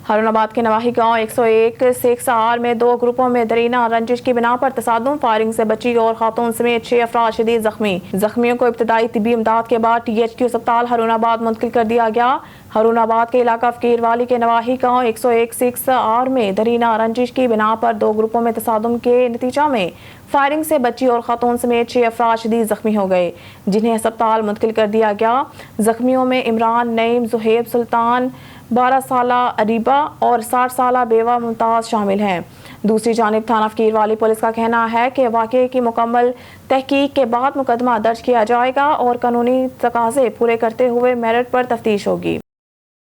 ہارون آباد کے نواحی گاؤں 101 سیکس آر میں دو گروپوں میں درینہ رنجش کی بنا پر تصادم، فائرنگ سے بچی اور خاتون سمیت 6 افراد شدید زخمی۔ زخمیوں کو ابتدائی طبی امداد کے بعد THQ اسپتال ہارون آباد منتقل کر دیا گیا۔ ہارون آباد کے علاقہ فقیر والی کے نواحی گاؤں 101 سیکس آر میں درینہ رنجش کی بنا پر دو گروپوں میں تصادم کے نتیجہ میں فائرنگ سے بچی اور خاتون سمیت 6 افراد شدید زخمی ہو گئے، جنہیں اسپتال منتقل کر دیا گیا۔ زخمیوں میں عمران، نعیم، زہیب، سلطان، 12 سالہ اریبہ اور 60 سالہ بیوہ ممتاز شامل ہیں۔ دوسری جانب تھانہ فقیر والی پولیس کا کہنا ہے کہ واقعے کی مکمل تحقیق کے بعد مقدمہ درج کیا جائے گا اور قانونی تقاضے پورے کرتے ہوئے میرٹ پر تفتیش ہوگی۔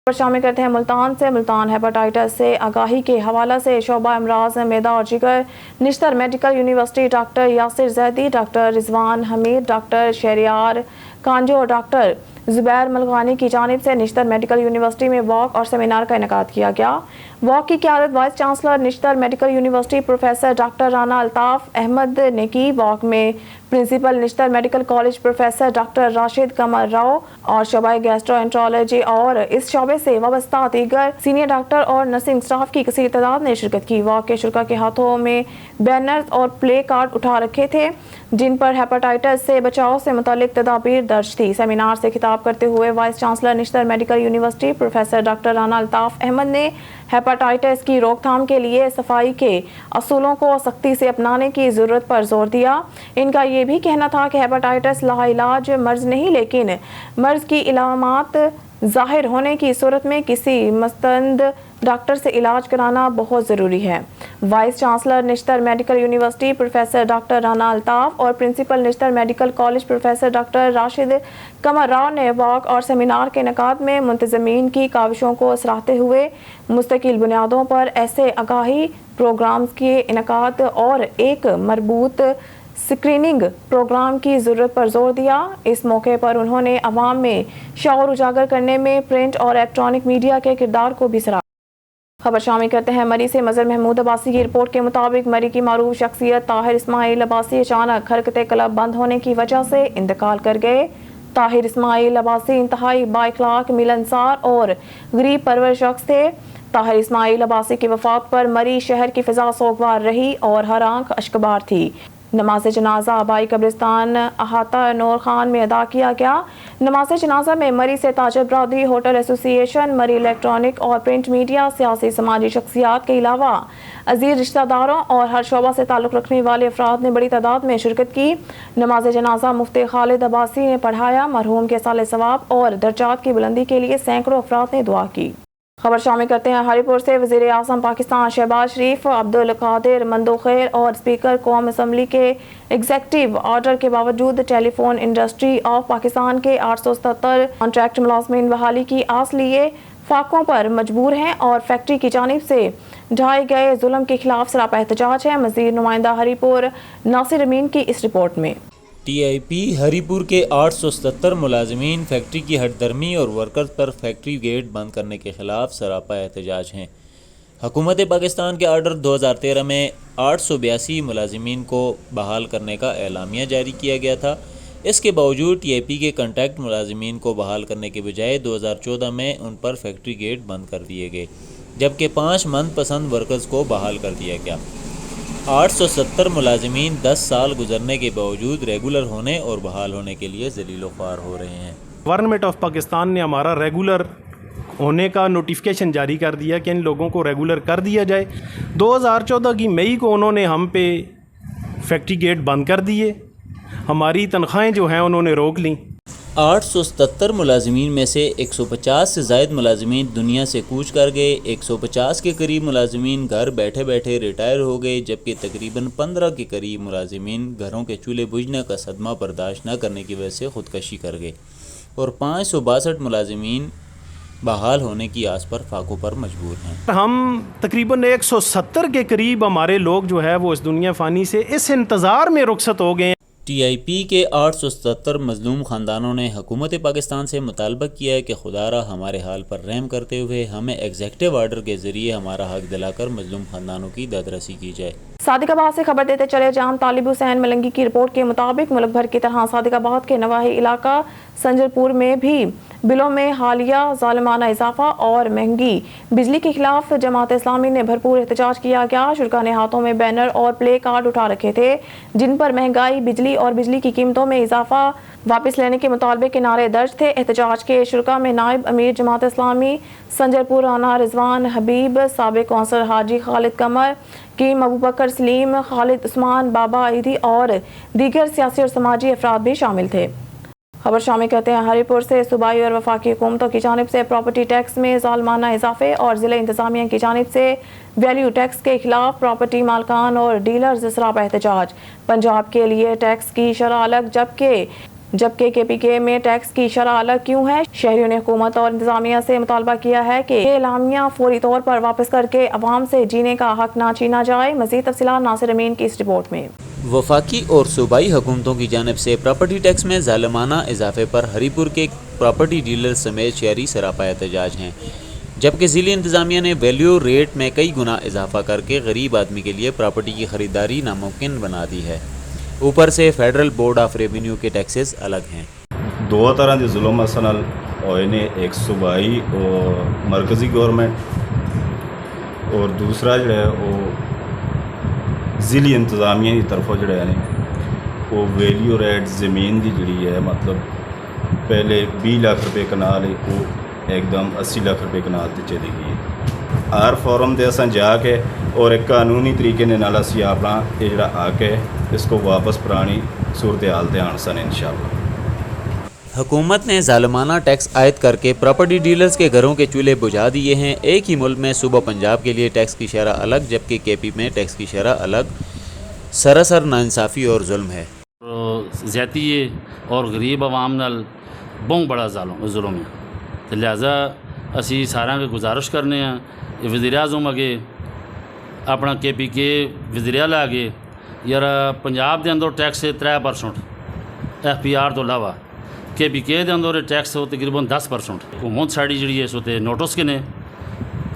شامل کرتے ہیں ملتان سے۔ ملتان ہیپاٹائٹس سے آگاہی کے حوالے سے شعبہ امراض معدہ اور جگر، Nishtar medical university, doctor Yasir Zaidi, doctor Rizwan Hameed, doctor Shehryar Kanju اور ڈاکٹر زبیر ملغانی کی جانب سے نشتر میڈیکل یونیورسٹی میں واک اور سیمینار کا انعقاد کیا گیا۔ واک کی قیادت vice chancellor Nishtar medical university professor doctor Rana Altaf Ahmed نے کی۔ واک میں principal Nishtar medical college professor doctor Rashid Qamar Rao اور شعبہ گیسٹرو انٹرالوجی اور اس شعبے سے وابستہ دیگر سینئر ڈاکٹر اور نرسنگ سٹاف کی کثیر تعداد نے شرکت کی۔ واک کے شرکاء کے ہاتھوں میں بینرز اور پلے کارڈ اٹھا رکھے تھے جن پر ہیپاٹائٹس سے بچاؤ سے متعلق تدابیر درج تھی۔ سیمینار سے خطاب کرتے ہوئے vice chancellor Nishtar medical university professor doctor Rana Altaf Ahmed نے ہیپاٹائٹس کی روک تھام کے لیے صفائی کے اصولوں کو سختی سے اپنانے کی ضرورت پر زور دیا۔ ان کا یہ بھی کہنا تھا کہ ہیپاٹائٹس لا علاج مرض نہیں، لیکن مرض کی علامات ظاہر ہونے کی صورت میں کسی مستند ڈاکٹر سے علاج کرانا بہت ضروری ہے۔ Vice chancellor Nishtar medical university professor doctor Rana Altaf اور principal Nishtar medical college professor doctor Rashid Qamar Rao نے واک اور سیمینار کے انعقاد میں منتظمین کی کاوشوں کو سراہتے ہوئے مستقل بنیادوں پر ایسے آگاہی پروگرامز کے انعقاد اور ایک مربوط اسکریننگ پروگرام کی ضرورت پر زور دیا۔ اس موقع پر انہوں نے عوام میں شعور اجاگر کرنے میں پرنٹ اور الیکٹرانک میڈیا کے کردار کو بھی سراہا۔ خبر شامل کرتے ہیں مری سے۔ مظہر محمود عباسی کی رپورٹ کے مطابق مری کی معروف شخصیت طاہر اسماعیل عباسی اچانک حرکت کلب بند ہونے کی وجہ سے انتقال کر گئے۔ طاہر اسماعیل عباسی انتہائی با اخلاق، ملنسار اور غریب پرور شخص تھے۔ طاہر اسماعیل عباسی کی وفات پر مری شہر کی فضا سوگوار رہی اور ہر آنکھ اشکبار تھی۔ نماز جنازہ آبائی قبرستان احاطہ نور خان میں ادا کیا گیا۔ نماز جنازہ میں مری سے تاجر برادری، ہوٹل ایسوسی ایشن، مری الیکٹرانک اور پرنٹ میڈیا، سیاسی سماجی شخصیات کے علاوہ عزیز رشتہ داروں اور ہر شعبہ سے تعلق رکھنے والے افراد نے بڑی تعداد میں شرکت کی۔ نماز جنازہ مفتی خالد عباسی نے پڑھایا۔ مرحوم کے صالح ثواب اور درجات کی بلندی کے لیے سینکڑوں افراد نے دعا کی۔ خبر شامل کرتے ہیں ہری پور سے۔ وزیر اعظم پاکستان شہباز شریف عبدالقادر مندوخیر اور اسپیکر قوم اسمبلی کے ایگزیکٹو آرڈر کے باوجود ٹیلی فون انڈسٹری آف پاکستان کے 877 کانٹریکٹ ملازمین بحالی کی آس لیے فاقوں پر مجبور ہیں اور فیکٹری کی جانب سے ڈھائے گئے ظلم کے خلاف سراپا احتجاج ہے۔ مزید نمائندہ ہری پور ناصر امین کی اس رپورٹ میں۔ TIP ہری پور کے 877 ملازمین فیکٹری کی ہٹ درمی اور ورکرز پر فیکٹری گیٹ بند کرنے کے خلاف سراپا احتجاج ہیں۔ حکومت پاکستان کے آرڈر 2013 میں 882 ملازمین کو بحال کرنے کا اعلامیہ جاری کیا گیا تھا۔ اس کے باوجود TIP کے کانٹریکٹ ملازمین کو بحال کرنے کے بجائے 2014 میں ان پر فیکٹری گیٹ بند کر دیے گئے، جبکہ 5 من پسند ورکرز کو بحال کر دیا گیا۔ 870 ملازمین 10 سال گزرنے کے باوجود ریگولر ہونے اور بحال ہونے کے لیے ذلیل و خوار ہو رہے ہیں۔ گورنمنٹ آف پاکستان نے ہمارا ریگولر ہونے کا نوٹیفیکیشن جاری کر دیا کہ ان لوگوں کو ریگولر کر دیا جائے۔ 2014 کی مئی کو انہوں نے ہم پہ فیکٹری گیٹ بند کر دیے، ہماری تنخواہیں جو ہیں انہوں نے روک لیں۔ 877 ملازمین میں سے 150 سے زائد ملازمین دنیا سے کوچ کر گئے۔ 150 کے قریب ملازمین گھر بیٹھے بیٹھے ریٹائر ہو گئے، جبکہ تقریباً 15 کے قریب ملازمین گھروں کے چولہے بجھنے کا صدمہ برداشت نہ کرنے کی وجہ سے خودکشی کر گئے اور 562 ملازمین بحال ہونے کی آس پر فاقوں پر مجبور ہیں۔ ہم تقریباً 170 کے قریب ہمارے لوگ جو ہے وہ اس دنیا فانی سے اس انتظار میں رخصت ہو گئے۔ TIP کے 877 مظلوم خاندانوں نے حکومت پاکستان سے مطالبہ کیا ہے کہ خدا را ہمارے حال پر رحم کرتے ہوئے ہمیں ایگزیکٹو آرڈر کے ذریعے ہمارا حق دلا کر مظلوم خاندانوں کی دادرسی کی جائے۔ صادق آباد سے خبر دیتے چلے جان طالب حسین ملنگی کی رپورٹ کے مطابق ملک بھر کی طرح صادق آباد کے نواحی علاقہ संजरपुर में भी बिलों में हालिया ज़ालिमाना इजाफा और महंगी बिजली के खिलाफ जमात इस्लामी ने भरपूर एहतजाज किया गया। शुरा ने हाथों में बैनर और प्ले कार्ड उठा रखे थे जिन पर महंगाई, बिजली और बिजली की कीमतों में इजाफा वापस लेने के मुतालबे के नारे दर्ज थे। एहतजाज के शुरा में नायब अमीर जमात इस्लामी संजरपुर राना रिजवान हबीब, साबिक कौंसल हाजी खालिद कमर, कीम अबू बकर सलीम, खालिद उस्मान, बाबा ईदी और दीगर सियासी और समाजी अफराद भी शामिल थे। खबर शामिल कहते हैं हरीपुर से सूबाई और वफाकी हुकूमतों की जानिब से प्रॉपर्टी टैक्स में ज़ालिमाना इजाफे और ज़िला इंतज़ामिया की जानिब से वैल्यू टैक्स के खिलाफ प्रॉपर्टी मालकान और डीलर्स सरापा एहतजाज। पंजाब के लिए टैक्स की शरह अलग जबकि KPK में टैक्स की शरह अलग क्यों है? शहरियों ने हुकूमत और इंतजामिया से मुतालबा किया है कि एलामिया फौरी तौर पर वापस करके अवाम से जीने का हक ना छीना जाए। मज़ीद तफसीलात नासिर अमीन की इस रिपोर्ट में। वफाकी और सूबाई हुकूमतों की जानिब से प्रॉपर्टी टैक्स में ज़ालिमाना इजाफे पर हरीपुर के प्रॉपर्टी डीलर समेत शहरी सरापा एहतजाज हैं, जबकि ज़िली इंतज़ामिया ने वैल्यू रेट में कई गुना इजाफा करके गरीब आदमी के लिए प्रॉपर्टी की ख़रीदारी नामुमकिन बना दी है। ऊपर से फेडरल बोर्ड ऑफ रेवेन्यू के टैक्सेस अलग हैं। दो तरह के जुल्म असल होए ने, एक सूबाई और मरकज़ी गौरमेंट और दूसरा जो है वो ज़िली इंतज़ामिया की तरफों जो है वो वैल्यू रेट ज़मीन की जी है, मतलब पहले 20 लाख रुपये कनाल है वो एकदम 80 लाख रुपये कनाल ते चली गई है। हर फॉरम से अस जाके और एक कानूनी तरीके नाल असी अपना ये जड़ा आके इसको वापस पुरानी सूरत हाल ते आन सन इंशाअल्लाह। हुकूमत ने ज़ालिमाना टैक्स आयद करके प्रॉपर्टी डीलर्स के घरों के चूल्हे बुझा दिए हैं। एक ही मुल्क में सूबा पंजाब के लिए टैक्स की शरह अलग जबकि KP में टैक्स की शरह अलग। सरासर नाइंसाफ़ी और जुल्म है। ज़्यादती और गरीब आवाम नाल बहुत बड़ा जुल्म है, तो लिहाजा असी सारा के गुजारिश करने वज़ीर आज़म अगे अपना KPK वज़ीर आला अगे यार पंजाब के अंदर टैक्स है 3% FPR तो अलावा KPK के अंदर टैक्स हो तकरीबन 10%। हुकूमत साड़ी जी है सो नोटिस के ने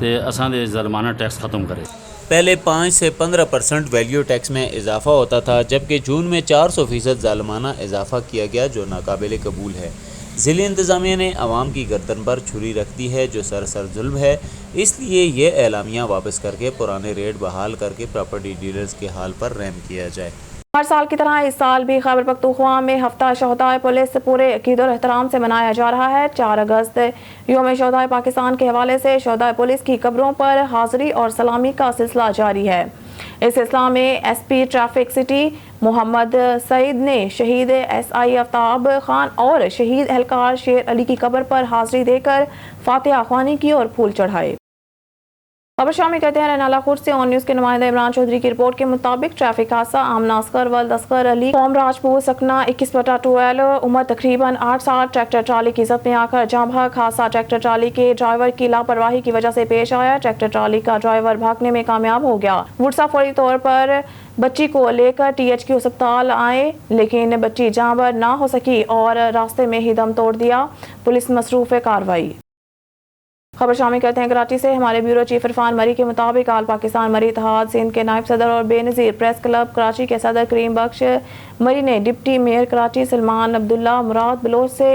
ते असां दे ज़ालिमाना टैक्स ख़त्म करे। पहले 5 से 15% वैल्यू टैक्स में इजाफा होता था जबकि जून में 400% ज़ालिमाना इजाफा किया गया जो नाकाबिल कबूल है। ज़िली इंतज़ामिया ने आवाम की गर्दन पर छुरी रख दी है जो सरासर जुल्म है, इसलिए ये एलामिया वापस करके पुराने रेट बहाल करके प्रॉपर्टी डीलर्स के हाल पर रहम किया जाए। हर साल की तरह इस साल भी खैबर पख्तूनख्वा में हफ्ता शोहदाए पुलिस पूरे अकीद और एहतराम से मनाया जा रहा है। 4 अगस्त यौम शोहदाए पाकिस्तान के हवाले से शोहदाए पुलिस की कब्रों पर हाज़री और सलामी का सिलसिला जारी है। इस सिलसिला में SP traffic city Mohammad Saeed ने शहीद SI आफ्ताब खान और शहीद एहलकार शेर अली की कब्र पर हाज़री देकर फातिहा ख्वानी की और फूल चढ़ाए। खबर शामिल कहते हैं रनाला खुर्द से ऑन न्यूज़ के नुमाइंदा इमरान चौधरी की रिपोर्ट के मुताबिक ट्रैफिक हादसा आमना अस्कर वल्द अस्कर अली कौम राजपूत सकना 21/12 उम्र तकरीबन 8 साल ट्रैक्टर ट्राली की जद में आकर जाम भाग। हादसा ट्रैक्टर ट्राली के ड्राइवर की लापरवाही की वजह से पेश आया। ट्रैक्टर ट्राली का ड्राइवर भागने में कामयाब हो गया। वुडसा फौरी तौर पर बच्ची को लेकर THQ अस्पताल आए लेकिन बच्ची जाँबर ना हो सकी और रास्ते में ही दम तोड़ दिया। पुलिस मसरूफ़ कार्रवाई। खबर शामिल करते हैं कराची से। हमारे ब्यूरो चीफ इरफान मरी के मुताबिक आल पाकिस्तान मरी इत्तेहाद सिंध के नायब सदर और बेनज़ीर प्रेस क्लब कराची के सदर करीम बख्श मरी ने डिप्टी मेयर कराची सलमान अब्दुल्ला मुराद बलोच से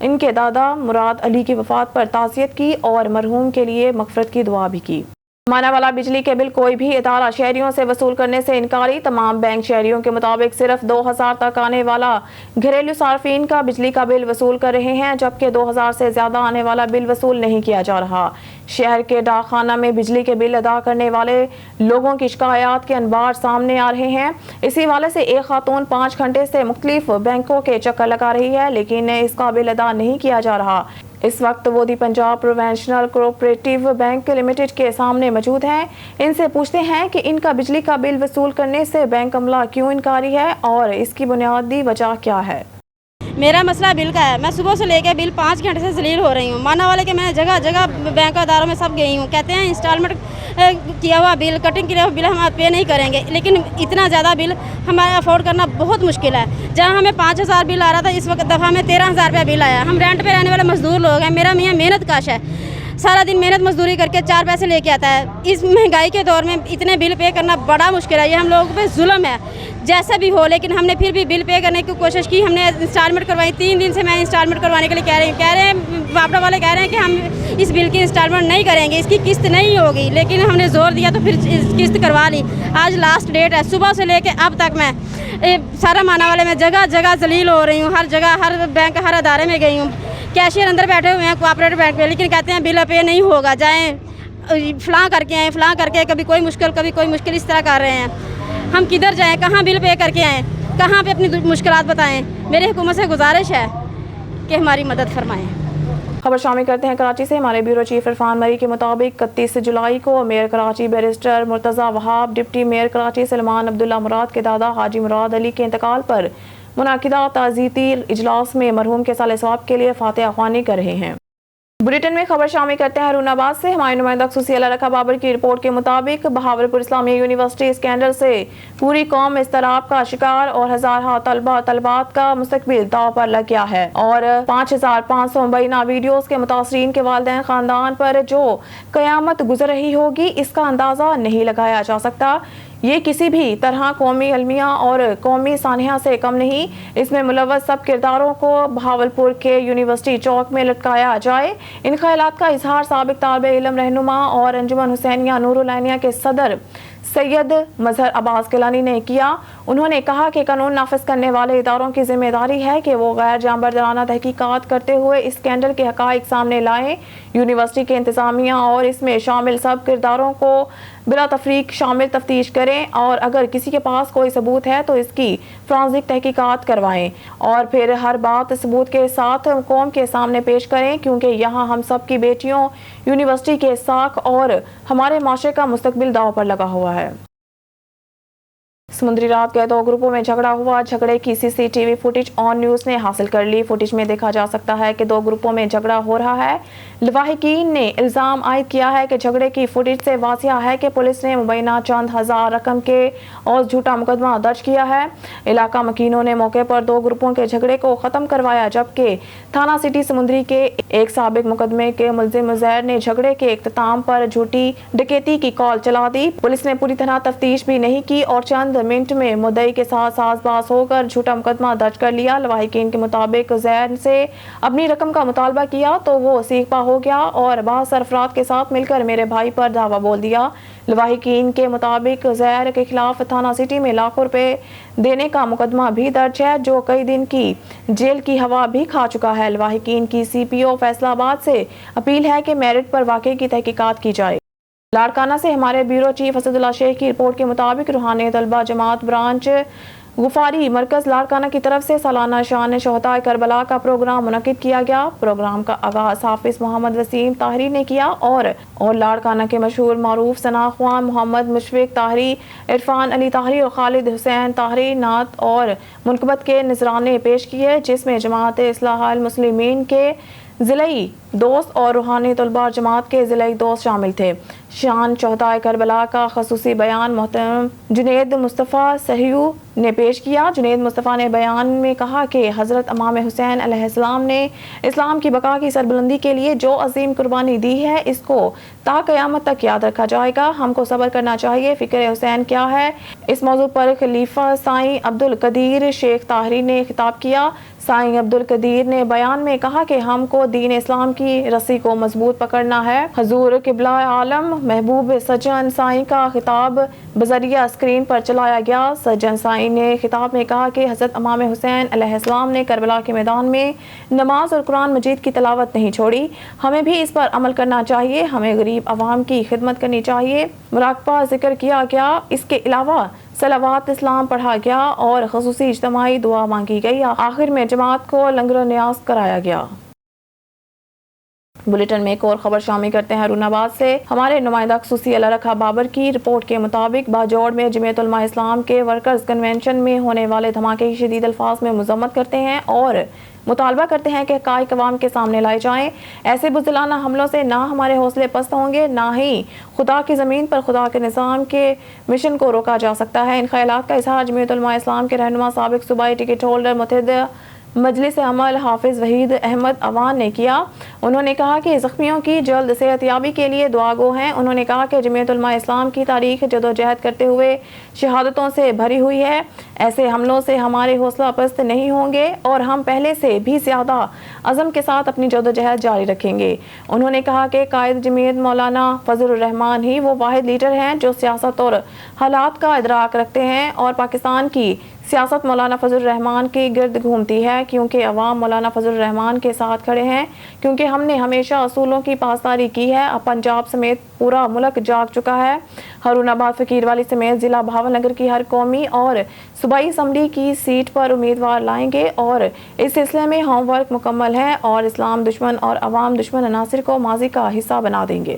इनके दादा मुराद अली की वफात पर ताज़ियत की और मरहूम के लिए मग़फ़िरत की दुआ भी की। माना वाला बिजली के बिल कोई भी इदारा शहरियों से वसूल करने से इनकारी। तमाम बैंक शहरियों के मुताबिक सिर्फ 2000 तक आने वाला घरेलू सार्फिन का बिजली का बिल वसूल कर रहे हैं जबकि 2000 से ज़्यादा आने वाला बिल वसूल नहीं किया जा रहा। शहर के डाकखाना में बिजली के बिल अदा करने वाले लोगों की शिकायत के अनबार सामने आ रहे हैं। इसी वाले से एक खातून 5 घंटे से मुख्तलिफ बैंकों के चक्कर लगा रही है लेकिन इसका बिल अदा नहीं किया जा रहा। इस वक्त वो दी पंजाब प्रोवेंशनल कोऑपरेटिव बैंक लिमिटेड के सामने मौजूद हैं। इनसे पूछते हैं कि इनका बिजली का बिल वसूल करने से बैंक अमला क्यों इनकारी है और इसकी बुनियादी वजह क्या है। मेरा मसला बिल का है। मैं सुबह से लेकर बिल 5 घंटे से जलील हो रही हूँ। माना वाले के मैं जगह जगह बैंक अदारों में सब गई हूँ। कहते हैं इंस्टॉलमेंट किया हुआ बिल, कटिंग किया हुआ बिल हम पे नहीं करेंगे, लेकिन इतना ज़्यादा बिल हमारे अफोर्ड करना बहुत मुश्किल है। जहाँ हमें 5000 बिल आ रहा था इस वक्त दफ़ा में 13000 रुपया बिल आया। हम रेंट पे रहने वाले मजदूर लोग हैं। मेरा मियाँ मेहनत काश है, सारा दिन मेहनत मजदूरी करके 4 पैसे लेके आता है। इस महंगाई के दौर में इतने बिल पे करना बड़ा मुश्किल है। ये हम लोगों पे जुल्म है। जैसा भी हो, लेकिन हमने फिर भी बिल पे करने की कोशिश की। हमने इंस्टॉलमेंट करवाई, 3 दिन से मैं इंस्टॉलमेंट करवाने के लिए कह रहे हैं वापडा वाले कह रहे हैं कि हम इस बिल की इंस्टॉलमेंट नहीं करेंगे, इसकी किस्त नहीं होगी, लेकिन हमने ज़ोर दिया तो फिर किस्त करवा ली। आज लास्ट डेट है। सुबह से लेके अब तक मैं सारा माना वाले में जगह जगह जलील हो रही हूँ, हर जगह, हर बैंक, हर अदारे में गई हूँ। कैशियर अंदर बैठे हुए हैं कोऑपरेटिव बैंक में, लेकिन कहते हैं बिल पे नहीं होगा, जाएँ फ़लाँ करके आएँ, फ़लाँ करके, कभी कोई मुश्किल इस तरह कर रहे हैं। हम किधर जाएँ, कहाँ बिल पे करके आएँ, कहाँ पे अपनी मुश्किलात बताएँ। मेरी हुकूमत से गुजारिश है कि हमारी मदद फरमाएँ। खबर शामिल करते हैं कराची से। हमारे ब्यूरो चीफ इरफान मरी के मुताबिक 31 जुलाई को mayor Karachi barrister Murtaza Wahab, deputy mayor Karachi Salman Abdullah Murad के दादा हाजी मुराद अली के इंतकाल पर मुनाकिदा ताज़ीती इजलास में मरहूम के साले सवाब के लिए फातिहा ख्वानी कर रहे हैं। बुलेटिन में खबर शामिल करते हैं रूनाबाद से। हमारे नुमाइंदा खसूसी अल्लाह रखा बाबर की रिपोर्ट के मुताबिक बहावलपुर इस्लामिया यूनिवर्सिटी स्कैंडल से पूरी कौम इज़्तिराब का शिकार और हज़ार तलबा तलबात का मुस्तकबिल दाव पर लग गया है और 5500 मुबैना वीडियोस के मुतासरीन के वालिदैन खानदान पर जो क़यामत गुजर रही होगी इसका अंदाज़ा नहीं लगाया जा सकता। ये किसी भी तरह कौमी अलमिया और कौमी सानिया से कम नहीं। इसमें मुलव्वस सब किरदारों को बहावलपुर के यूनिवर्सिटी चौक में लटकाया जाए। इन ख्यालात का इजहार साबिक तालिबे इल्म रहनुमा और अंजुमन हुसैनिया नूरुल आइनिया के सदर सैयद मजहर अब्बास गिलानी ने किया। उन्होंने कहा कि कानून नाफिज करने वाले इदारों की जिम्मेदारी है कि वो गैर जानबरदाराना तहकीकात करते हुए इस स्कैंडल के हकाइक सामने लाएं। यूनिवर्सिटी के इंतजामिया और इसमें शामिल सब किरदारों को बिला तफरीक शामिल तफ्तीश करें और अगर किसी के पास कोई सबूत है तो इसकी फ्रांसिक तहकीकात करवाएं और फिर हर बात सबूत के साथ कौम के सामने पेश करें, क्योंकि यहाँ हम सब की बेटियों, यूनिवर्सिटी के साख और हमारे माशरे का मुस्तकबिल दाव पर लगा हुआ है। समुद्री रात के 2 ग्रुपों में झगड़ा हुआ। झगड़े की सीसीटीवी फुटेज ऑन न्यूज़ ने हासिल कर ली। फुटेज में देखा जा सकता है कि 2 ग्रुपों में झगड़ा हो रहा है। लवाहिकीन ने इल्ज़ाम आयद किया है कि झगड़े की फुटेज से वाज़िह है कि पुलिस ने मुबैना चंद हज़ार रकम के और झूठा मुकदमा दर्ज किया है। इलाका मकीनों ने मौके पर 2 ग्रुपों के झगड़े को ख़त्म करवाया, जबकि थाना सिटी समुद्री के एक साबिक मुकदमे के मुल्ज़िम उज़ैर ने झगड़े के इख्तिताम पर झूठी डकैती की कॉल चला दी। पुलिस ने पूरी तरह तफ्तीश भी नहीं की और चंद मिनट में मुद्दई के साथ साज़बाज़ होकर झूठा मुकदमा दर्ज कर लिया। लवाहिकीन के मुताबिक उज़ैर से अपनी रकम का मुतालबा किया तो वो सीखपा हो गया और बास अफराद के साथ मिलकर मेरे भाई पर दावा बोल दिया। लवाहिकीन के मुताबिक उज़ैर के खिलाफ थाना सिटी में लाखों रुपए देने का मुकदमा भी दर्ज है, जो कई दिन की जेल की हवा भी खा चुका है। लवाहिकीन की CPO फैसलाबाद से अपील है कि मेरिट पर वाकई की तहकीकात की जाए। लाड़काना से हमारे ब्यूरो चीफ असदुल्ला शेख की रिपोर्ट के मुताबिक रूहानी तलबा जमात ब्रांच गुफारी मरकज़ लाड़काना की तरफ से सालाना शान शोहदाए करबला का प्रोग्राम मुनक़िद किया गया। प्रोग्राम का आगाज़ हाफिज़ मोहम्मद वसीम ताहरी ने किया और लाड़काना के मशहूर मारूफ सनाख्वान मोहम्मद मुशफ़िक़ ताहरी, इरफान अली ताहरी और खालिद हुसैन ताहरी नात और मुनक़बत के नजराने पेश किए, जिसमें जमात इस्लाहुल मुस्लिमीन के ज़िलाई दोस्त और रूहानी तलबा जमात के ज़िलाई दोस्त शामिल थे। शान शोहदाए करबला का खसूसी बयान मोहतरम जुनैद मुस्तफ़ा सहियू ने पेश किया। जुनैद मुस्तफ़ा ने बयान में कहा कि हज़रत इमाम हुसैन अलैहिस्सलाम ने इस्लाम की बका की सरबुलंदी के लिए जो अजीम कुर्बानी दी है, इसको ता क़यामत तक याद रखा जाएगा। हमको सब्र करना चाहिए। फ़िक्र हुसैन क्या है, इस मौजू पर खलीफा साईं अब्दुल कदीर शेख ताहरी ने खिताब किया। साईं अब्दुल कदीर ने बयान में कहा कि हमको दीन इस्लाम की रस्सी को मजबूत पकड़ना है। हजूर किबला आलम महबूब सज्जन साईं का खिताब बजरिया स्क्रीन पर चलाया गया। सज्जन साईं ने खिताब में कहा कि हज़रत इमाम हुसैन अलैहिस्सलाम ने करबला के मैदान में नमाज और कुरान मजीद की तिलावत नहीं छोड़ी। हमें भी इस पर अमल करना चाहिए। हमें गरीब आवाम की खिदमत करनी चाहिए। मुराक़बा जिक्र किया गया। इसके अलावा सलावात इस्लाम पढ़ा गया और ख़ुसूसी इज्तिमाई दुआ मांगी गई। आखिर में जमात को लंगर न्याज कराया गया। बुलेटिन में एक और खबर शामिल करते हैं रूनाबाद से। हमारे नुमाइंदा खसूसी अल्लाह रखा बाबर की रिपोर्ट के मुताबिक बाजौड़ में जमीयत उलमा इस्लाम के वर्कर्स कन्वेंशन में होने वाले धमाके की शदीद अल्फाज में मज़म्मत करते हैं और मुतालबा करते हैं कि हक़ाइक़ अवाम के सामने लाए जाएं। ऐसे बुज़दिलाना हमलों से ना हमारे हौसले पस्त होंगे, ना ही खुदा की ज़मीन पर खुदा के निज़ाम के मिशन को रोका जा सकता है। इन ख़यालात का इज़हार जमीयत उलमा इस्लाम के रहनुमा साबिक़ सूबाई टिकट होल्डर मुत्तहिद मजलिस अमल हाफिज़ वहीद अहमद अवान ने किया। उन्होंने कहा कि ज़ख्मियों की जल्द सेहतयाबी के लिए दुआगो हैं। उन्होंने कहा कि जमीयत उलमा इस्लाम की तारीख़ जदोजहद करते हुए शहादतों से भरी हुई है। ایسے حملوں سے ہمارے حوصلہ پست نہیں ہوں گے اور ہم پہلے سے بھی زیادہ عزم کے ساتھ اپنی جدوجہد جاری رکھیں گے۔ انہوں نے کہا کہ قائد جمعیت مولانا فضل الرحمان ہی وہ واحد لیڈر ہیں جو سیاست اور حالات کا ادراک رکھتے ہیں اور پاکستان کی سیاست مولانا فضل الرحمان کے گرد گھومتی ہے، کیونکہ عوام مولانا فضل الرحمان کے ساتھ کھڑے ہیں، کیونکہ ہم نے ہمیشہ اصولوں کی پاسداری کی ہے۔ اب پنجاب سمیت پورا ملک جاگ چکا ہے۔ ہارون آباد فقیر والی سمیت ضلع بہاول نگر کی ہر قومی اور صوبائی اسمبلی کی سیٹ پر امیدوار لائیں گے اور اس سلسلے میں ہوم ورک مکمل ہے اور اسلام دشمن اور عوام دشمن عناصر کو ماضی کا حصہ بنا دیں گے۔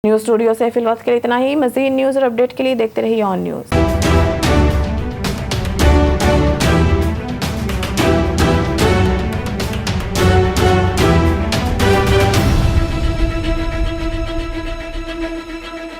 نیوز اسٹوڈیو سے فی الوقت کے لیے اتنا ہی۔ مزید نیوز اور اپڈیٹ کے لیے دیکھتے رہیے آن نیوز۔